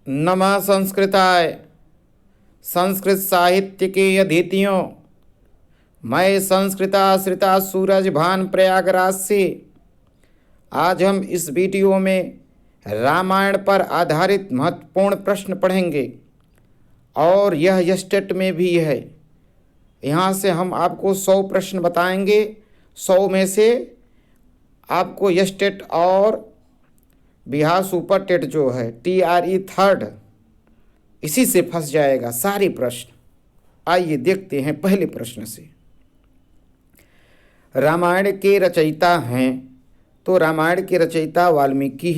नमः संस्कृताय। संस्कृत साहित्य के अतिथियों, मैं संस्कृताश्रिता सूरज भान प्रयागराज से आज हम इस वीडियो में रामायण पर आधारित महत्वपूर्ण प्रश्न पढ़ेंगे और यह स्टेट में भी है। यहाँ से हम आपको 100 प्रश्न बताएंगे। 100 में से आपको स्टेट और बिहार सुपर टेट जो है TRE थर्ड, इसी से फंस जाएगा सारे प्रश्न। आइए देखते हैं पहले प्रश्न से। रामायण के रचयिता हैं, तो रामायण के रचयिता वाल्मीकि।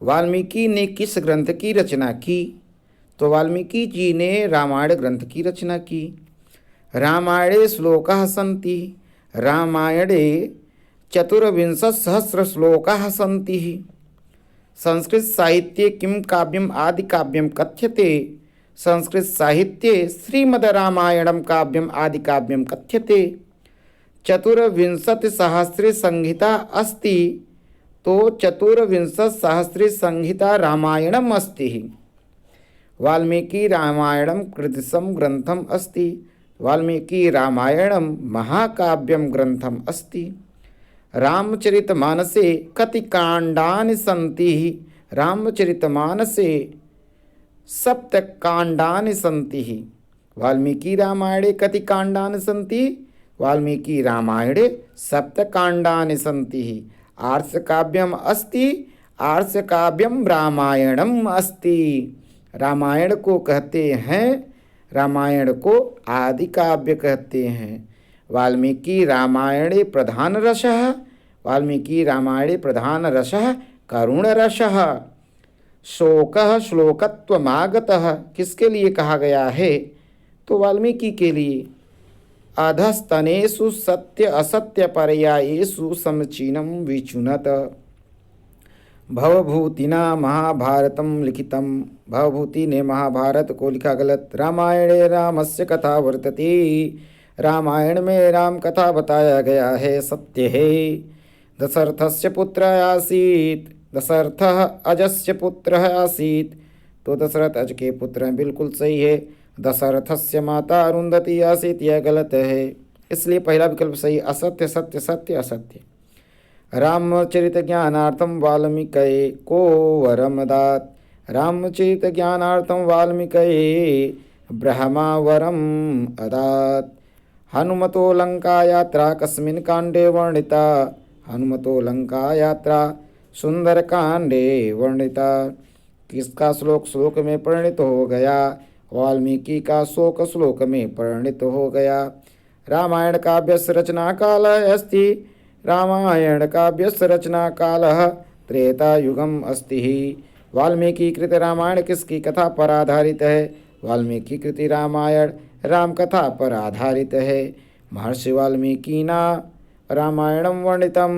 वाल्मीकि ने किस ग्रंथ की रचना की? तो वाल्मीकि जी ने रामायण ग्रंथ की रचना की। रामायणे श्लोकाः सन्ति। रामायणे 24,000 श्लोकाः सन्ति। संस्कृत साहित्ये किं काव्यम आदि काव्यम कथ्यते? संस्कृत साहित्ये श्रीमद् रामायणम काव्यम आदि काव्यम कथ्यते। 24,000 संहिता अस्ति, तो 24,000 संहिता रामायणम अस्ति। वाल्मीकि रामायणम कृतिसम ग्रंथम अस्ति। वाल्मीकि रामायणम महाकाव्यम ग्रंथम अस्ति। रामचरितमानसे कति काण्डानि सन्ति? रामचरितमानसे 7 काण्डानि सन्ति। वाल्मीकि रामायणे कति काण्डानि सन्ति? वाल्मीकि रामायणे 7 काण्डानि सन्ति। आर्षकाव्यम अस्ति। आर्षकाव्यम रामायणम अस्ति। रामायण को कहते हैं, रामायण को आदि काव्य कहते हैं। वाल्मीकि रामायणे प्रधान रसः। वाल्मीकि रामायणे प्रधान रसः करुण रसः। शोकः श्लोकत्वमागतः किसके लिए कहा गया है? तो वाल्मीकि के लिए। अधस्तनेषु सत्य असत्य पर्यायेषु समीचीनं विचुनत। भवभूतिना महाभारतं लिखितं। भवभूति ने महाभारत को लिखा गलत। रामायणे रामस्य कथा वर्तते। रामायण में राम कथा बताया गया है, सत्य है। दशरथस्य पुत्र आसीत्। दशरथः अजस्य पुत्र आसीत्, तो दशरथ अज के पुत्र हैं, बिल्कुल सही है। दशरथस्य माता अरुंधति आसीत्, यह गलत है, इसलिए पहला विकल्प सही। असत्य सत्य सत्य असत्य। रामचरित ज्ञानार्थम वाल्मीकये को वरम दात। रामचरित ज्ञानार्थम वाल्मीकये ब्रह्मा वरम अदात। हनुमतो लंका यात्रा कस्मिन् कांडे वर्णिता? हनुमतो लंका यात्रा सुंदर कांडे वर्णिता। किसका श्लोक श्लोक में परिणित हो गया? वाल्मीकि का शोक श्लोक में परिणित हो गया। रामायण काव्यस्य रचना काल अस्ति। रामायण काव्यस्य रचना काल त्रेता युगम अस्ति। वाल्मीकि कृत रामायण किसकी कथा पर आधारित है? वाल्मीकि कृति रामायण राम कथा पर आधारित है। महर्षि वाल्मीकि ना रामायणम वर्णितम।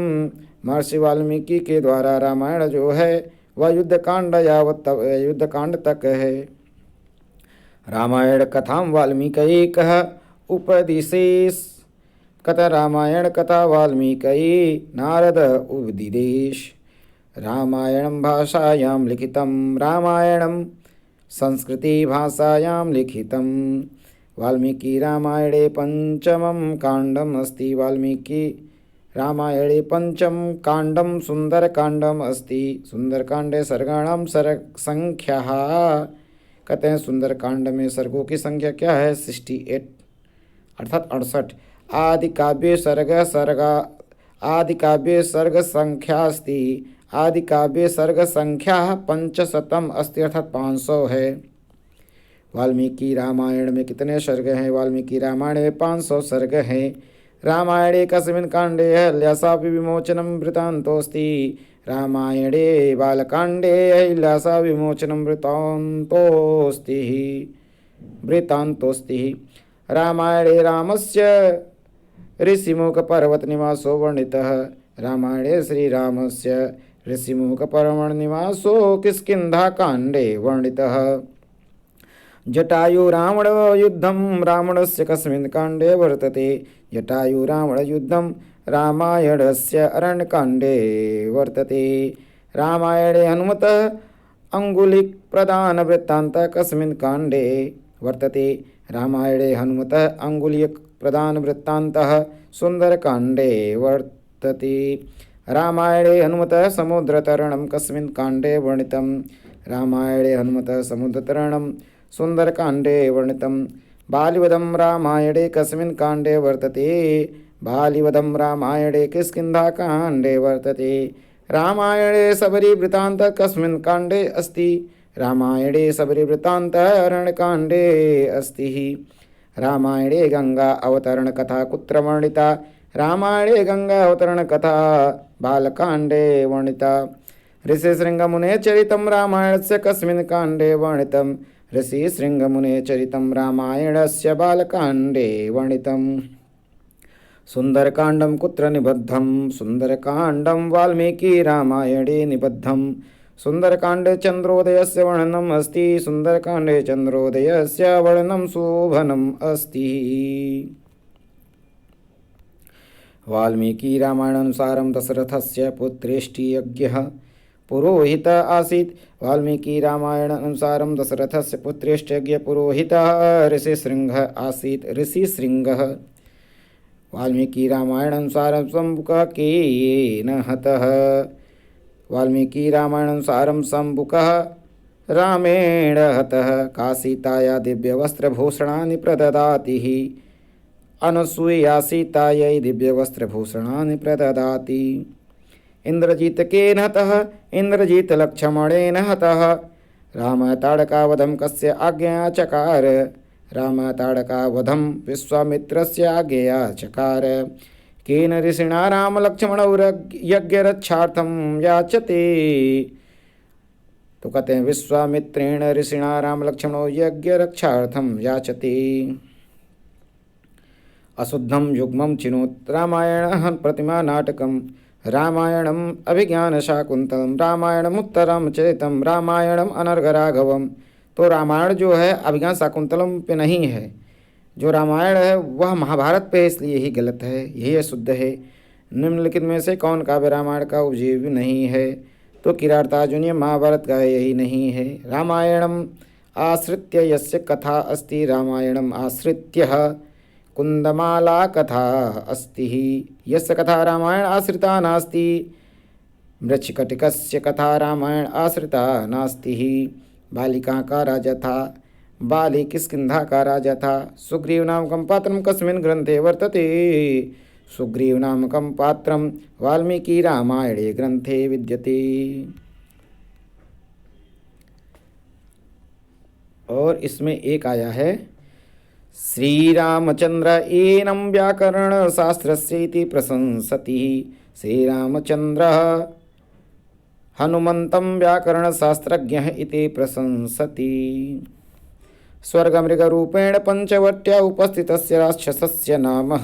महर्षि वाल्मीकि के द्वारा रामायण जो है वह युद्धकांड यावत युद्धकांड तक है। रामायण कथाम वाल्मीकये कः उपदिशेष। कथा रामायण कथा वाल्मीकये नारद उपदिदेश। रामायणं भाषायां लिखितं। रामायणं संस्कृति भाषायां लिखितं। वाल्मीकि रामायणे पंचमं कांडम अस्ति। वाल्मीकि रामायणे पंचम कांडम सुंदरकांडम अस्ति। सुंदरकांडे सर्गाणां संख्या। कहते हैं सुंदरकांड में सर्गों की संख्या क्या है? 68, अर्थात 68। आदि काव्ये सर्ग संख्या अस्ति। आदि काव्ये सर्ग संख्या 500 अस्ति, अर्थात 500 है। वाल्मीकि रामायण में कितने सर्ग हैं? वाल्मीकि रामायण में 500 सर्ग हैं। रामायणे कस्मिन् कांडे अहिल्याशापि विमोचनं वृत्तान्तोऽस्ति। रामायणे बालकांडे अहिल्याशा विमोचनं वृत्तान्तोऽस्ति। रामायणे रामस्य ऋषिमुखपर्वतनिवासो वर्णितः। रामायणे श्रीरामस्य ऋषिमुखपर्वतनिवासो किष्किन्धाकाण्डे वर्णितः। जटायु रावण युद्धम रावणस्य कस्मिन् काण्डे वर्तते? जटायु रावण युद्धम रामायणस्य अरण्यकाण्डे वर्तते। रामायणे हनुमतः अंगुलिक प्रदान वृत्तांत कस्मिन् कांडे वर्तते। रामायणे हनुमतः अंगुलिक प्रदान वृत्तान्तः सुंदरकांडे वर्तते। रामायणे हनुमतः समुद्रतरणं कस्मिन् कांडे वर्णितं। रामायणे हनुमतः समुद्रतरणं सुंदरकांडे वर्णितं। बालिवधं रामायणे कस्मिन् कांडे वर्तते। बालिवधं रामायणे किष्किन्धाकाण्डे वर्तते। रामायणे सबरीवृत्तान्त कस्मिन् काण्डे अस्ति। रामायणे सबरीवृत्तान्त अरण्यकाण्डे अस्ति। रामायणे गंगा अवतरण कथा कुत्र वर्णिता। रामायणे गंगा अवतरण कथा बालकाण्डे वर्णिता। ऋषिशृङ्गमुने चरितं रामायणस्य कस्मिन् काण्डे वर्णितं। ऋषिशृङ्गमुने चरितं रामायणस्य बालकाण्डे वर्णितम्। सुंदरकांडं कुत्र निबद्धं। सुंदरकांडं वाल्मीकि रामायणे निबद्धं। सुंदरकांडे चंद्रोदयस्य वर्णनम् अस्ति। सुंदरकांडे चंद्रोदयस्य वर्णनं शोभनम् अस्ति। वाल्मीकि रामायणानुसारं दशरथस्य पुत्रेष्टि यज्ञः पुरोहित आसीत्। वाल्मीकि रामायणानुसारं दशरथस्य पुत्रेष्टि यज्ञ पुरोहितः ऋषिशृङ्गः आसीत्। ऋषिशृङ्गः वाल्मीकि रामायणानुसारं शम्भुकः केन हतः। वाल्मीकि रामायणानुसारं शम्भुकः रामेण हतः। का सीताया दिव्यवस्त्रभूषणानि प्रददाति। अनसूया सीतायै दिव्यवस्त्रभूषणानि प्रददाति। इंद्रजित केन हतः। इंद्रजित लक्ष्मणेन हतः। रामः ताड़कावधं कस्य आज्ञया चकार। रामः ताड़कावधं विश्वामित्रस्य आज्ञया चकार। केन ऋषिणा रामलक्ष्मणौ यज्ञरक्षार्थं याचते। तो कहते हैं विश्वामित्रेण ऋषिणा रामलक्ष्मणौ यज्ञरक्षार्थं याचते। अशुद्धं युग्मं चिनोत् रामायणं प्रतिमा नाटकं। रामायणम् अभिज्ञानशाकुन्तलं। रामायणम् उत्तररामचरितं। रामायणम् अनर्घराघवम्। तो रामायण जो है अभिज्ञान शाकुंतलम पे नहीं है। जो रामायण है वह महाभारत पे है, इसलिए यही गलत है, यही अशुद्ध है। निम्नलिखित में से कौन काव्य रामायण का उपजीव्य नहीं है। तो किरातार्जुनीय महाभारत का यही नहीं है। रामायणम आश्रित्य यस्य कथा अस्ति। रामायणम आश्रित्य कुंदमाला कथा अस्ति। यस्य कथा रामायण आश्रिता नास्ति। मृच्छकटिकस्य कथा रामायण आश्रिता नास्ति। बालिका का राजा था। बाली किष्किंधा का राजा था। सुग्रीव नामकं पात्रं कस्मिन् ग्रंथे वर्तते। सुग्रीव नामकं पात्रं वाल्मीकि रामायणे ग्रंथे विद्यते। और इसमें एक आया है श्री रामचंद्र एनं व्याकरण शास्त्रस्येति प्रशंसति। श्री रामचंद्र हनुमन्तं व्याकरणशास्त्रज्ञः इति प्रशंसति। स्वर्गमृगरूपेण पञ्चवट्या उपस्थितस्य राक्षसस्य नाम।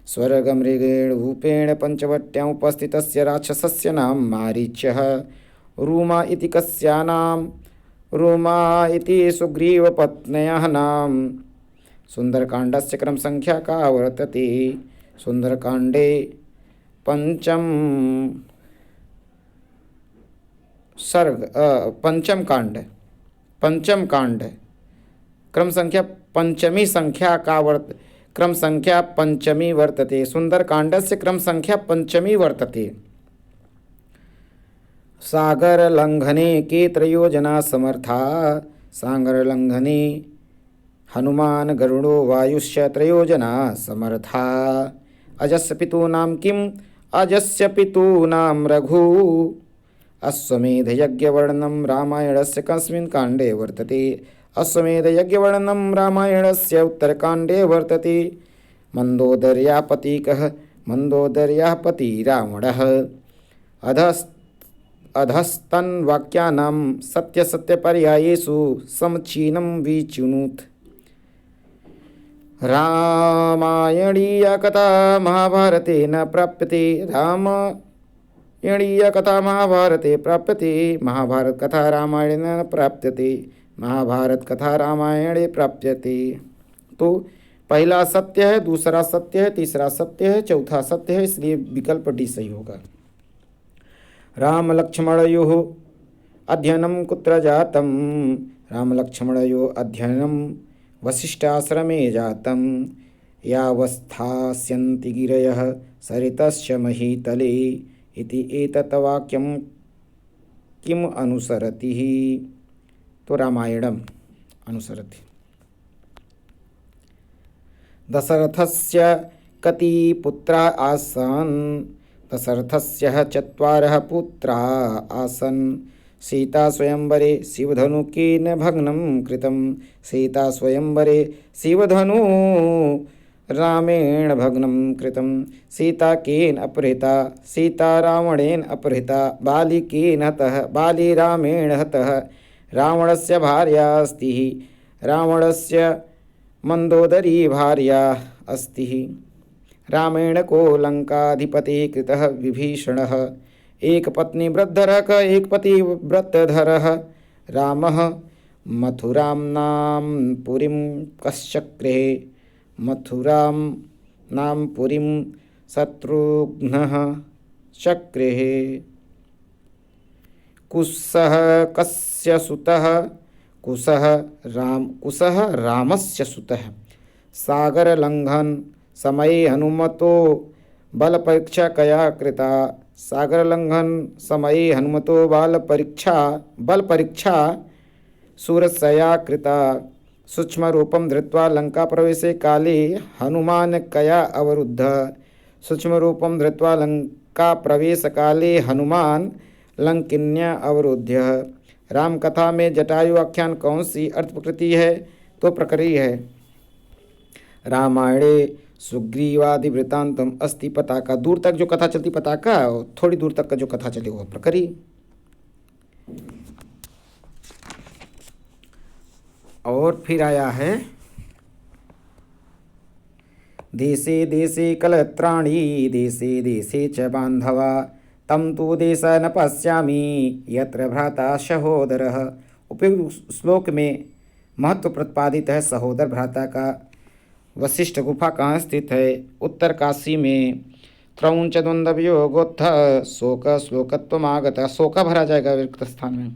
स्वर्गमृगेण रूपेण पञ्चवट्या उपस्थितस्य राक्षसस्य नाम मारीच्यः। रूमा इति कस्या नाम। रूमा इति सुग्रीवपत्न्याः नाम। सुंदरकांडस्य क्रम संख्या का वर्तते। सुंदरकांडे पंचम कांड क्रम संख्या पंचमी संख्या का क्रम संख्या पंचमी वर्तते। सुंदरकांडस्य क्रम संख्या पंचमी वर्तते। सागर लंघने के त्रयोजना समर्था। सागर लंघने हनुमान गरुड़ो वायुश्च त्रयोजना समर्था। अजस्य पितॄणां किम्। अजस्य पितॄणां रघु। अश्वमेधयज्ञवर्णनं रामायणस्य कस्मिन् काण्डे वर्तते। अश्वमेधयज्ञवर्णनं रामायणस्य उत्तरकाण्डे वर्तते। मन्दोदर्याः पतिः कः। मन्दोदर्याः पतिः रावणः। अधस्तन्वाक्यानां सत्यसत्यपर्यायेषु समुच्चीनं विचिनुत। रामायणीया कथा महाभारते न प्राप्यते। रामायणीया कथा महाभारते प्राप्यते। महाभारत कथा रामायणे न प्राप्यते। महाभारत कथा रामायणे प्राप्यते। तो पहला सत्य है, दूसरा सत्य है, तीसरा सत्य है, चौथा सत्य है, इसलिए विकल्प डी सही होगा। राम लक्ष्मणयोः अध्ययनं कुत्र जातं रामलक्ष्मणयोः अध्ययनं वसिष्ठाश्रमे जातं यावस्थास्यन्ति गिरयः सरितस्य महीतले इति एतत् वाक्यं किम् अनुसरति। तो रामायणम् अनुसरति। दशरथस्य कति पुत्राः आसन्? दशरथस्य 4 पुत्राः आसन्। सीता स्वयंवरे शिवधनुकेन भग्नं कृतं। सीता स्वयंवरे शिवधनु रामेण भग्नं कृतं। सीता केन अपहृता? सीता रावणेन अपहृता। बाली केन हतः? बाली रामेण हतः। रावणस्य भार्या अस्ति। रावणस्य मंदोदरी भार्या अस्ति। रामेण को लंकाधिपतिः कृतः विभीषणः। एक पत्नी वृद्धरः एक पति व्रतधरः। रामः मथुरां नाम पुरीं कश्चक्रे। मथुरां नाम पुरीं शत्रुघ्नः चक्रे। कुशः कस्य सुतः? कुशः रामस्य सुतः। सागर लंघन समये हनुमतो बल परीक्षा कया कृता? सागर लंघन समये हनुमतो बल परीक्षा सूरसया कृता। सूक्ष्म रूपं धृत्वा लंका प्रवेशे काले हनुमान कया अवरुद्ध? सूक्ष्म रूपं धृत्वा लंका प्रवेश काले हनुमान लंकिन्या अवरुद्ध। राम कथा में जटायु आख्यान कौन सी अर्थ प्रकृति है? तो प्रकरी है। रामायणे सुग्रीवादि वृत्तांतम अस्ति पताका। दूर तक जो कथा चलती पताका, थोड़ी दूर तक का जो कथा चली वो प्रकरी। और फिर आया है देशे देशे कलत्राणि देशे देशे च बांधवा तम तु देश न पश्यामि यत्र भ्राता सहोदरः। उपयुक्त श्लोक में महत्व प्रतिपादित है सहोदर भ्राता का। वशिष्ठ गुफा कहाँ स्थित है? उत्तर काशी में। क्रौंच द्वंद्वयोगोत्थ शोक श्लोकत्वमागत। शोक भरा जाएगा रिक्त स्थान में।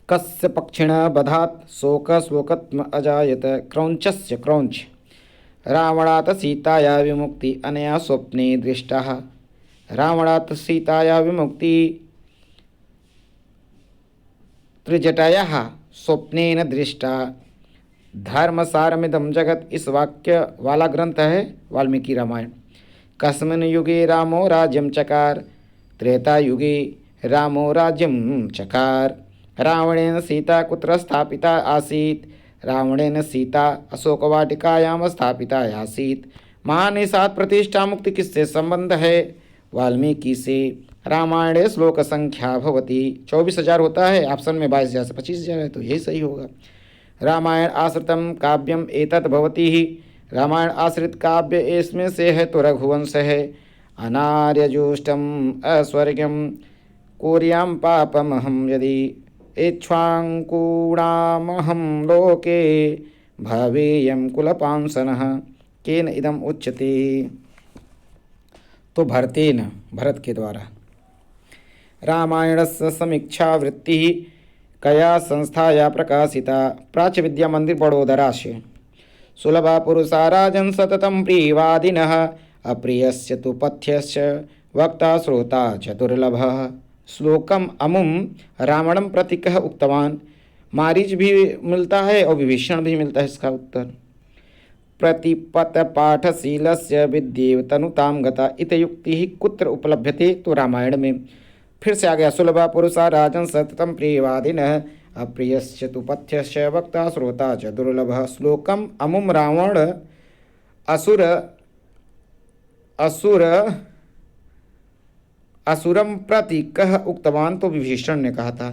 कस्य पक्षिण बधात् शोक श्लोकत्म अजायत। क्रौंचस्य क्रौंच। रावणात् सीताया विमुक्ति अनया स्वप्ने दृष्टः। रावणात् सीताया विमुक्ति त्रिजटायाः स्वप्नेन दृष्टा। धर्मसारमिदं जगत इस वाक्य वाला ग्रंथ है वाल्मीकि रामायण। कस्मिन् युगे रामो राज्यं चकार? त्रेता युगे रामो राज्यं चकार। रावणेन सीता कुत्र स्थापिता आसीत्? रावणेन सीता अशोकवाटिकायां स्थापिता आसीत्। महानिषाद प्रतिष्ठा मुक्ति किससे संबंध है? वाल्मीकि से। रामायणे श्लोक संख्या भवति 24,000 होता है। ऑप्शन में 22,000 से 25,000 है, तो यही सही होगा। रामायण आश्रितम काव्यम एतत् भवति ही। रामायण आश्रित काव्य इसमें से है तो रघुवंश है। अनार्यजुष्टम अस्वर्ग्यम कोर्याम पापमहम यदि इक्ष्वाकुणामहं लोके भवेयं कुलपांसनः केन इदम उच्यते। तो भरतेन भरत के द्वारा। रामायणस्य समीक्षा वृत्ति कया संस्थाया प्रकाशिता? प्राच्य विद्या मंदिर बड़ोदरा से। सुलभा पुरुषा राजन् सततं प्रियवादिनः अप्रियस्य तु पथ्यस्य वक्ता श्रोता च दुर्लभः। श्लोकम अमुम रावणम प्रति कह उक्तवान। मारीच भी मिलता है और विभीषण भी मिलता है इसका उत्तर। प्रतिपत पाठशीलस्य विद्येव तनुतां गता इत युक्ति ही कुत्र उपलभ्यते? तो रामायण में। फिर से आ गया सुलभा पुरुषा राजन् सततं प्रियवादिनः अप्रियस्य तु पथ्यस्य वक्ता श्रोता च दुर्लभः। श्लोकम अमुम रावण असुरम प्रति कह उक्तवान। तो विभीषण ने कहा था।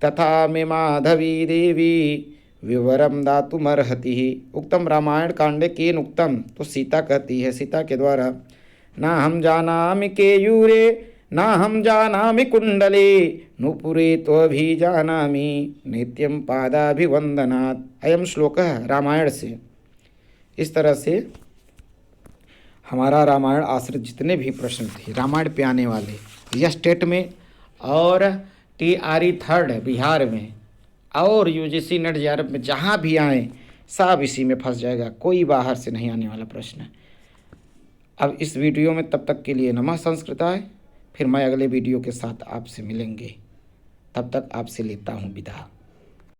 तथा मे माधवी देवी विवरम दातुमर्हति ही। उक्तम रामायण कांडे केन उक्तम? तो सीता कहती है सीता के द्वारा। ना हम जानामि केयूरे ना हम जानामि कुंडले नूपुरे तो भी जानामि नित्यम पादाभिवंदनात्। अयम श्लोक है रामायण से। इस तरह से हमारा रामायण आश्रित जितने भी प्रश्न थे रामायण पे आने वाले यह स्टेट में और TRE 3rd है बिहार में, और UGC नेट JRF में जहाँ भी आए सब इसी में फंस जाएगा, कोई बाहर से नहीं आने वाला प्रश्न है। अब इस वीडियो में तब तक के लिए नमः संस्कृताय, फिर मैं अगले वीडियो के साथ आपसे मिलेंगे, तब तक आपसे लेता हूँ विदा।